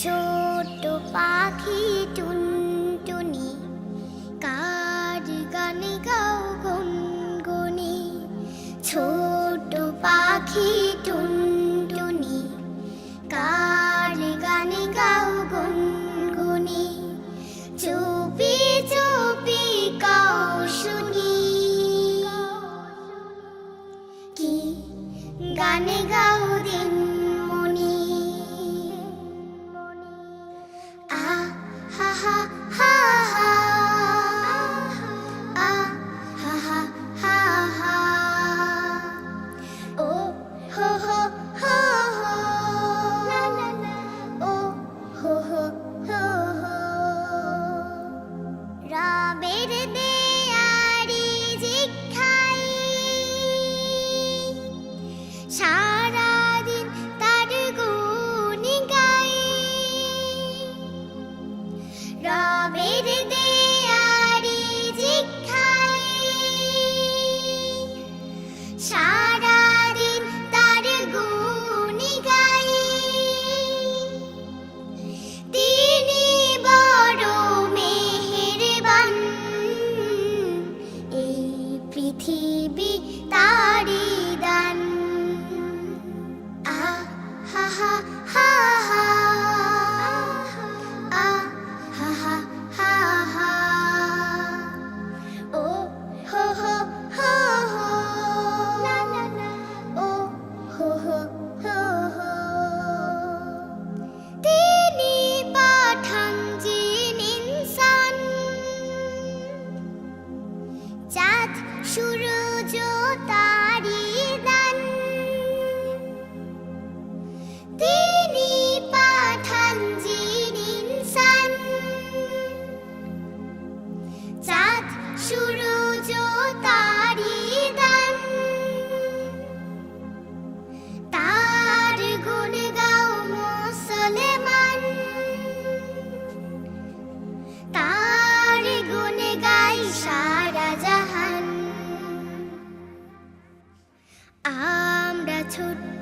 ছোট পাখি টুনটুনি, কার গানে গাও গুনগুনি। ছোট পাখি টুনটুনি, কার গানে গাও গুনগুনি। চুপি চুপি গাও শুনি, কি গানে গাও দিনমণি। আ হা হা হা হা, আ হা হা হা হা, ও হো হো হো হো, ও হো হো হো হো। রবের দেয়ারি জিজ্ঞাই, সারাদিন তার গুণ গাই। রবের দেয়ারি জিজ্ঞাই, সারাদিন তার গুণ গাই। তিনি বড় মেহেরবান, এই পৃথিবী তারি দান। আ হা হা হা হা, আ হা হা হা হা, ও হো হো হো হো, ও হো হো হো হো। তিনি পাঠান জিন ইনসান, চাঁদ সূরজ তারি দান। তিনি পাঠান জিন ইনসান, চাঁদ সূরজ তারি দান। তার গুণ গাও মুসলমান, তার গুণ গাই সারা জাহান। আমরা ছোট্ট